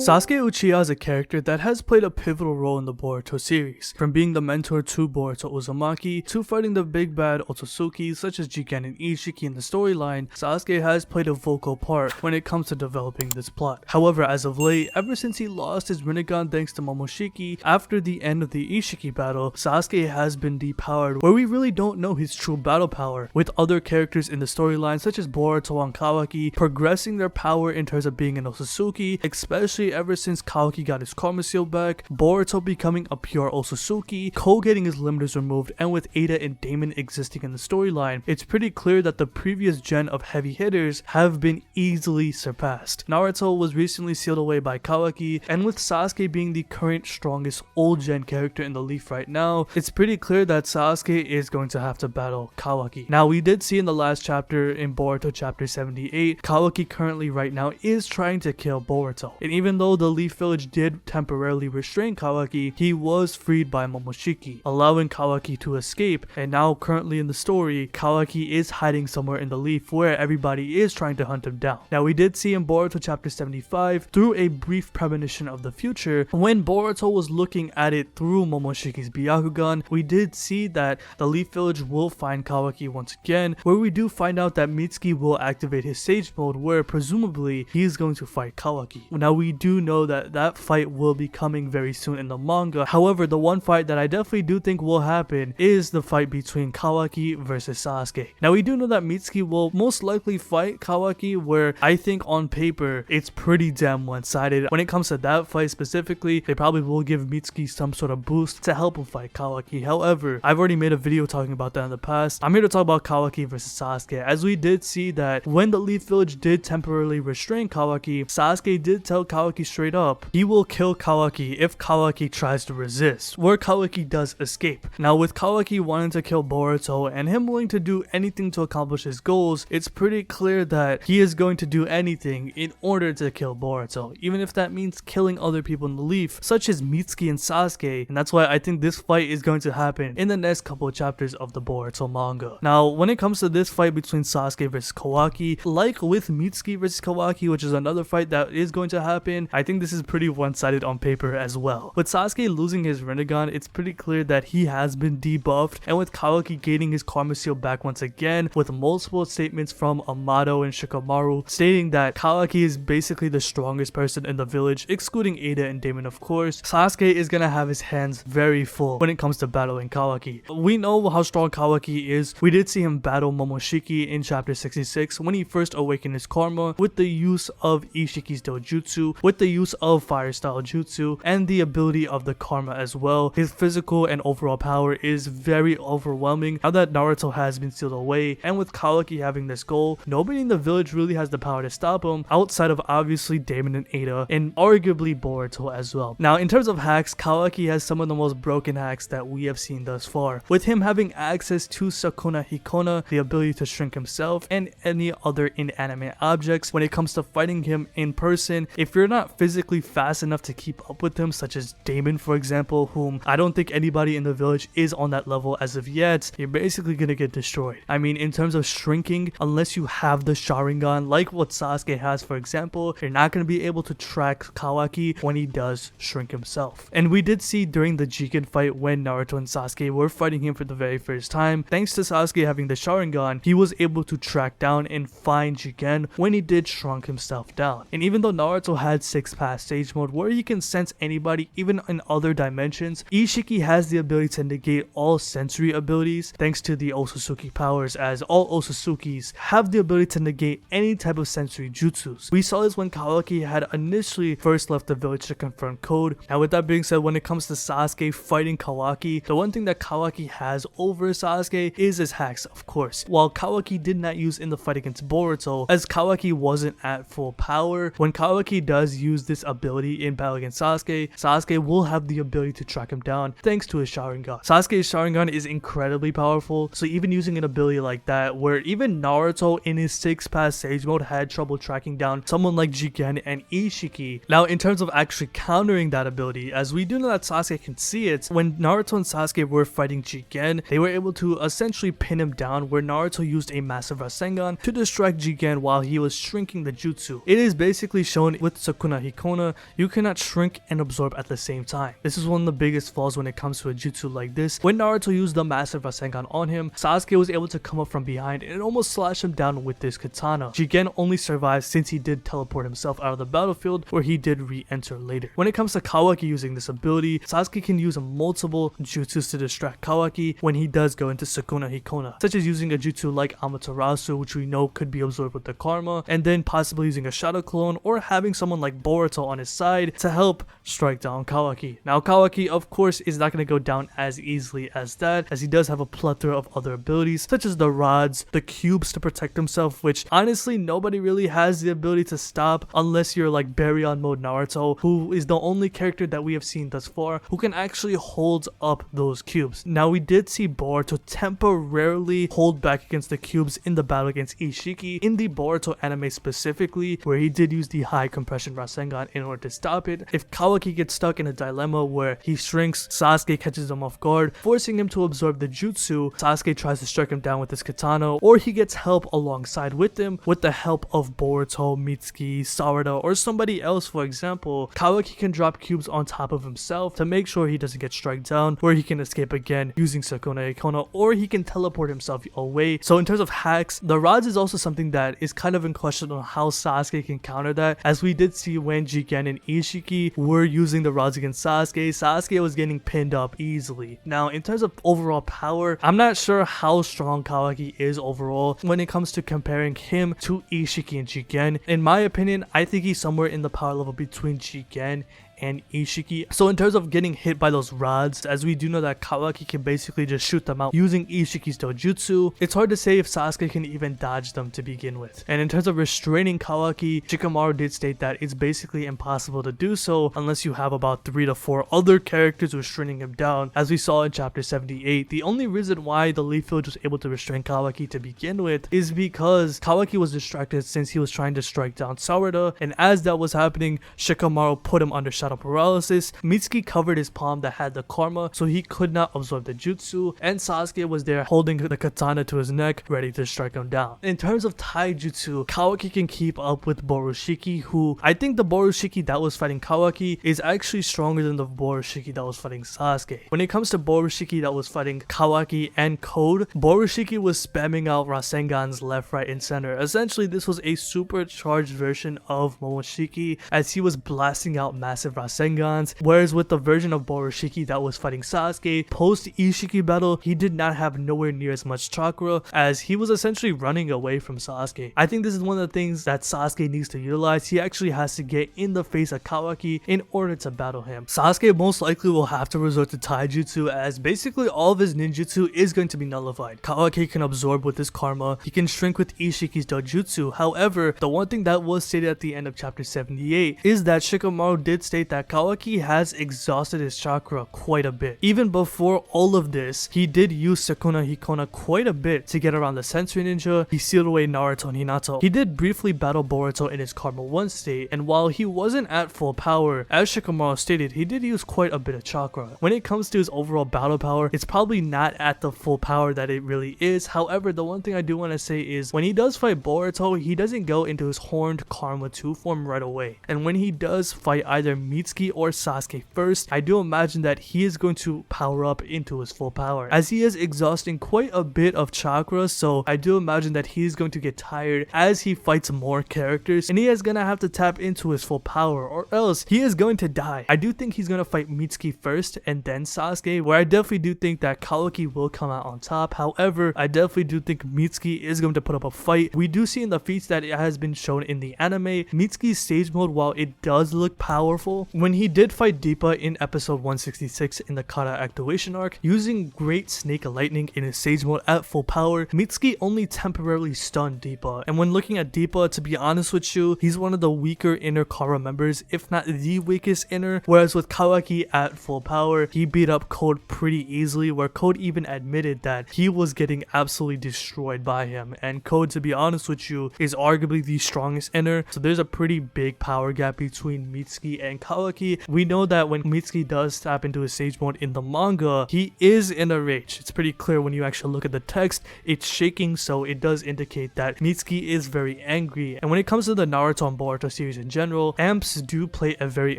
Sasuke Uchiha is a character that has played a pivotal role in the Boruto series, from being the mentor to Boruto Uzumaki, to fighting the big bad Otsutsuki such as Jigen and Ishiki in the storyline. Sasuke has played a vocal part when it comes to developing this plot. However, as of late, ever since he lost his Rinnegan thanks to Momoshiki after the end of the Ishiki battle, Sasuke has been depowered, where we really don't know his true battle power, with other characters in the storyline such as Boruto and Kawaki progressing their power in terms of being an Otsutsuki, especially ever since Kawaki got his karma seal back, Boruto becoming a pure Otsutsuki, Ko getting his limiters removed, and with Ada and Damon existing in the storyline, it's pretty clear that the previous gen of heavy hitters have been easily surpassed. Naruto was recently sealed away by Kawaki, and with Sasuke being the current strongest old gen character in the Leaf right now, it's pretty clear that Sasuke is going to have to battle Kawaki. Now, we did see in the last chapter in Boruto chapter 78, Kawaki currently right now is trying to kill Boruto, and even though the Leaf Village did temporarily restrain Kawaki, he was freed by Momoshiki, allowing Kawaki to escape, and now currently in the story, Kawaki is hiding somewhere in the Leaf where everybody is trying to hunt him down. Now, we did see in Boruto chapter 75, through a brief premonition of the future, when Boruto was looking at it through Momoshiki's Byakugan, we did see that the Leaf Village will find Kawaki once again, where we do find out that Mitsuki will activate his Sage Mode, where presumably he is going to fight Kawaki. Now, we do know that fight will be coming very soon in the manga. However, the one fight that I definitely do think will happen is the fight between Kawaki versus Sasuke. Now, we do know that Mitsuki will most likely fight Kawaki, where I think on paper it's pretty damn one-sided. When it comes to that fight specifically, they probably will give Mitsuki some sort of boost to help him fight Kawaki. However, I've already made a video talking about that in the past. I'm here to talk about Kawaki versus Sasuke, as we did see that when the Leaf Village did temporarily restrain Kawaki, Sasuke did tell Kawaki straight up he will kill Kawaki if Kawaki tries to resist, where Kawaki does escape. Now, with Kawaki wanting to kill Boruto and him willing to do anything to accomplish his goals, it's pretty clear that he is going to do anything in order to kill Boruto, even if that means killing other people in the Leaf, such as Mitsuki and Sasuke, and that's why I think this fight is going to happen in the next couple of chapters of the Boruto manga. Now, when it comes to this fight between Sasuke versus Kawaki, like with Mitsuki versus Kawaki, which is another fight that is going to happen, I think this is pretty one-sided on paper as well. With Sasuke losing his Rinnegan, it's pretty clear that he has been debuffed, and with Kawaki gaining his karma seal back once again, with multiple statements from Amato and Shikamaru stating that Kawaki is basically the strongest person in the village, excluding Ada and Damon of course, Sasuke is gonna have his hands very full when it comes to battling Kawaki. We know how strong Kawaki is. We did see him battle Momoshiki in chapter 66 when he first awakened his karma with the use of Ishiki's dojutsu, with the use of fire style jutsu, and the ability of the karma as well. His physical and overall power is very overwhelming now that Naruto has been sealed away, and with Kawaki having this goal, nobody in the village really has the power to stop him outside of obviously Damon and Ada, and arguably Boruto as well. Now, in terms of hacks, Kawaki has some of the most broken hacks that we have seen thus far, with him having access to Sakuna Hikona, the ability to shrink himself and any other inanimate objects. When it comes to fighting him in person, if you're not physically fast enough to keep up with him, such as Damon for example, whom I don't think anybody in the village is on that level as of yet, you're basically gonna get destroyed. I mean, in terms of shrinking, unless you have the Sharingan like what Sasuke has for example, you're not gonna be able to track Kawaki when he does shrink himself. And we did see during the Jigen fight when Naruto and Sasuke were fighting him for the very first time, thanks to Sasuke having the Sharingan, he was able to track down and find Jigen when he did shrunk himself down. And even though Naruto had 6-pass Sage Mode where he can sense anybody even in other dimensions, Ishiki has the ability to negate all sensory abilities thanks to the Otsutsuki powers, as all Otsutsukis have the ability to negate any type of sensory jutsus. We saw this when Kawaki had initially first left the village to confront Code. Now, with that being said, when it comes to Sasuke fighting Kawaki, the one thing that Kawaki has over Sasuke is his hacks, of course. While Kawaki did not use in the fight against Boruto, as Kawaki wasn't at full power, when Kawaki does use this ability in battle against Sasuke, Sasuke will have the ability to track him down thanks to his Sharingan. Sasuke's Sharingan is incredibly powerful, so even using an ability like that, where even Naruto in his 6-pass Sage Mode had trouble tracking down someone like Jigen and Ishiki. Now, in terms of actually countering that ability, as we do know that Sasuke can see it, when Naruto and Sasuke were fighting Jigen, they were able to essentially pin him down, where Naruto used a massive Rasengan to distract Jigen while he was shrinking the jutsu. It is basically shown with Sakuna sakura hikona, you cannot shrink and absorb at the same time. This is one of the biggest flaws when it comes to a jutsu like this. When Naruto used the massive Rasengan on him, Sasuke was able to come up from behind and almost slash him down with this katana. Jigen only survived since he did teleport himself out of the battlefield, where he did re-enter later. When it comes to Kawaki using this ability, Sasuke can use multiple jutsus to distract Kawaki when he does go into sakura hikona, such as using a jutsu like Amaterasu, which we know could be absorbed with the karma, and then possibly using a shadow clone or having someone like Boruto on his side to help strike down Kawaki. Now Kawaki of course is not going to go down as easily as that, as he does have a plethora of other abilities such as the rods, the cubes to protect himself, which honestly nobody really has the ability to stop unless you're like Baryon mode Naruto, who is the only character that we have seen thus far who can actually hold up those cubes. Now we did see Boruto temporarily hold back against the cubes in the battle against Ishiki in the Boruto anime specifically, where he did use the high compression Rasengan in order to stop it. If Kawaki gets stuck in a dilemma where he shrinks, Sasuke catches him off guard, forcing him to absorb the jutsu. Sasuke tries to strike him down with his katana, or he gets help alongside with him with the help of Boruto, Mitsuki, Sarada, or somebody else. For example, Kawaki can drop cubes on top of himself to make sure he doesn't get struck down, where he can escape again using sakura hikona, or he can teleport himself away. So in terms of hacks, the rods is also something that is kind of in question on how Sasuke can counter that, as we did see when Jigen and Ishiki were using the rods against Sasuke, Sasuke was getting pinned up easily. Now in terms of overall power, I'm not sure how strong Kawaki is overall when it comes to comparing him to Ishiki and Jigen. In my opinion, I think he's somewhere in the power level between Jigen and Ishiki. So in terms of getting hit by those rods, as we do know that Kawaki can basically just shoot them out using Ishiki's dojutsu, it's hard to say if Sasuke can even dodge them to begin with. And in terms of restraining Kawaki, Shikamaru did state that it's basically impossible to do so unless you have about 3 to 4 other characters restraining him down, as we saw in chapter 78. The only reason why the Leaf Village was able to restrain Kawaki to begin with is because Kawaki was distracted since he was trying to strike down Sarada, and as that was happening, Shikamaru put him under shadow paralysis. Mitsuki covered his palm that had the karma, so he could not absorb the jutsu, and Sasuke was there holding the katana to his neck, ready to strike him down. In terms of taijutsu, Kawaki can keep up with Borushiki, who I think the Borushiki that was fighting Kawaki is actually stronger than the Borushiki that was fighting Sasuke. When it comes to Borushiki that was fighting Kawaki and Code, Borushiki was spamming out Rasengans left, right, and center. Essentially, this was a supercharged version of Momoshiki, as he was blasting out massive Rasengans, whereas with the version of Borushiki that was fighting Sasuke, post Ishiki battle, he did not have nowhere near as much chakra, as he was essentially running away from Sasuke. I think this is one of the things that Sasuke needs to utilize. He actually has to get in the face of Kawaki in order to battle him. Sasuke most likely will have to resort to taijutsu, as basically all of his ninjutsu is going to be nullified. Kawaki can absorb with his karma, he can shrink with Ishiki's dojutsu. However, the one thing that was stated at the end of chapter 78 is that Shikamaru did state that Kawaki has exhausted his chakra quite a bit. Even before all of this, he did use sakura hikona quite a bit to get around the sensory ninja. He sealed away Naruto and Hinata. He did briefly battle Boruto in his Karma 1 state, and while he wasn't at full power, as Shikamaru stated, he did use quite a bit of chakra. When it comes to his overall battle power, it's probably not at the full power that it really is. However, the one thing I do want to say is when he does fight Boruto, he doesn't go into his horned Karma 2 form right away. And when he does fight either Mitsuki or Sasuke first, I do imagine that he is going to power up into his full power, as he is exhausting quite a bit of chakra. So I do imagine that he is going to get tired as he fights more characters, and he is gonna have to tap into his full power, or else he is going to die. I do think he's gonna fight Mitsuki first and then Sasuke, where I definitely do think that Kawaki will come out on top. However, I definitely do think Mitsuki is going to put up a fight. We do see in the feats that it has been shown in the anime, Mitsuki's stage mode, while it does look powerful, when he did fight Deepa in episode 166 in the Kata activation arc, using Great Snake Lightning in his sage mode at full power, Mitsuki only temporarily stunned Deepa. And when looking at Deepa, to be honest with you, he's one of the weaker inner Kara members, if not the weakest inner, whereas with Kawaki at full power, he beat up Code pretty easily, where Code even admitted that he was getting absolutely destroyed by him. And Code, to be honest with you, is arguably the strongest inner, so there's a pretty big power gap between Mitsuki and Kawaki, we know that when Mitsuki does tap into his Sage mode in the manga, he is in a rage. It's pretty clear when you actually look at the text. It's shaking, so it does indicate that Mitsuki is very angry. And when it comes to the Naruto and Boruto series in general, amps do play a very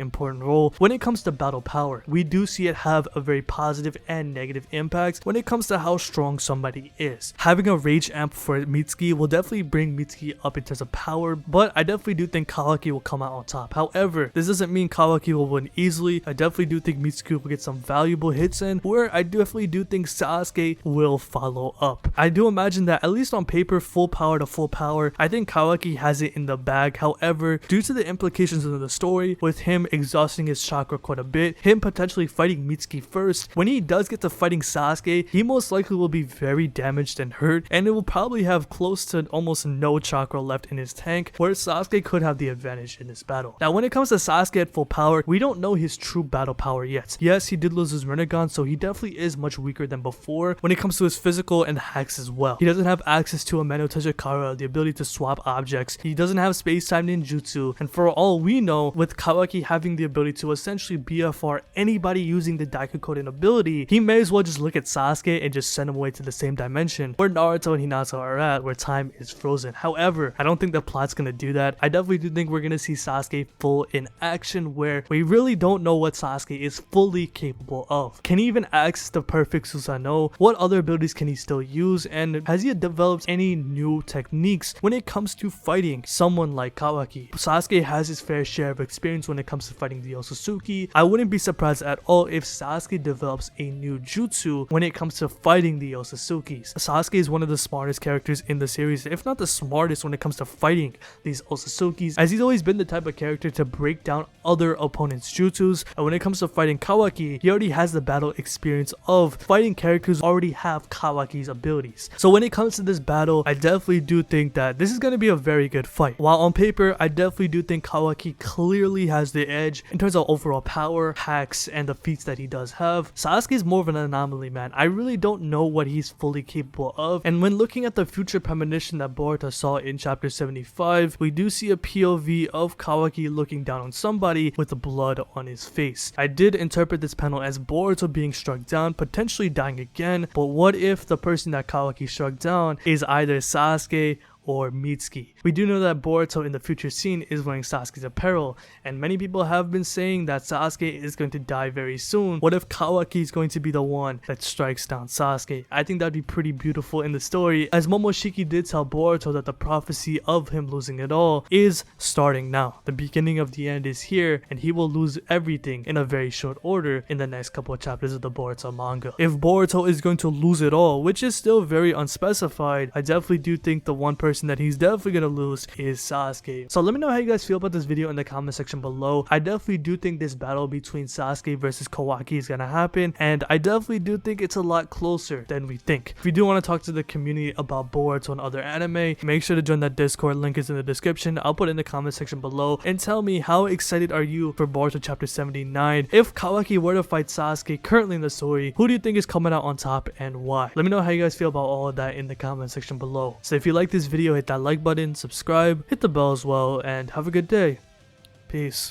important role when it comes to battle power. We do see it have a very positive and negative impact when it comes to how strong somebody is. Having a rage amp for Mitsuki will definitely bring Mitsuki up in terms of power, but I definitely do think Kawaki will come out on top. However, this doesn't mean Kawaki will win easily. I definitely do think Mitsuki will get some valuable hits in, where I definitely do think Sasuke will follow up. I do imagine that, at least on paper, full power to full power, I think Kawaki has it in the bag. However, due to the implications of the story, with him exhausting his chakra quite a bit, him potentially fighting Mitsuki first, when he does get to fighting Sasuke, he most likely will be very damaged and hurt, and it will probably have close to almost no chakra left in his tank, where Sasuke could have the advantage in this battle. Now, when it comes to Sasuke at full power, we don't know his true battle power yet. Yes, he did lose his Rinnegan, so he definitely is much weaker than before when it comes to his physical and hacks as well. He doesn't have access to a Meno Tejikara, the ability to swap objects. He doesn't have space-time ninjutsu, and for all we know, with Kawaki having the ability to essentially BFR anybody using the Daikakoden ability, he may as well just look at Sasuke and just send him away to the same dimension where Naruto and Hinata are at, where time is frozen. However, I don't think the plot's gonna do that. I definitely do think we're gonna see Sasuke full in action, where we really don't know what Sasuke is fully capable of. Can he even access the perfect Susanoo? What other abilities can he still use? And has he developed any new techniques when it comes to fighting someone like Kawaki? Sasuke has his fair share of experience when it comes to fighting the Otsutsuki. I wouldn't be surprised at all if Sasuke develops a new jutsu when it comes to fighting the Otsutsukis. Sasuke is one of the smartest characters in the series, if not the smartest when it comes to fighting these Otsutsukis, as he's always been the type of character to break down other opponents' jutsus, and when it comes to fighting Kawaki, he already has the battle experience of fighting characters who already have Kawaki's abilities. So when it comes to this battle, I definitely do think that this is going to be a very good fight. While on paper, I definitely do think Kawaki clearly has the edge in terms of overall power, hacks, and the feats that he does have. Sasuke is more of an anomaly, man. I really don't know what he's fully capable of, and when looking at the future premonition that Boruto saw in chapter 75, we do see a POV of Kawaki looking down on somebody with the blood on his face. I did interpret this panel as Boruto being struck down, potentially dying again, but what if the person that Kawaki struck down is either Sasuke or Mitsuki? We do know that Boruto in the future scene is wearing Sasuke's apparel, and many people have been saying that Sasuke is going to die very soon. What if Kawaki is going to be the one that strikes down Sasuke? I think that'd be pretty beautiful in the story, as Momoshiki did tell Boruto that the prophecy of him losing it all is starting now. The beginning of the end is here, and he will lose everything in a very short order in the next couple of chapters of the Boruto manga. If Boruto is going to lose it all, which is still very unspecified, I definitely do think the one person that he's definitely gonna lose is Sasuke. So let me know how you guys feel about this video in the comment section below. I definitely do think this battle between Sasuke versus Kawaki is gonna happen, and I definitely do think it's a lot closer than we think. If you do want to talk to the community about Boruto and other anime, make sure to join that Discord. Link is in the description. I'll put it in the comment section below, and tell me, how excited are you for Boruto chapter 79? If Kawaki were to fight Sasuke currently in the story, who do you think is coming out on top and why? Let me know how you guys feel about all of that in the comment section below. So if you like this video, hit that like button, subscribe, hit the bell as well, and have a good day. Peace.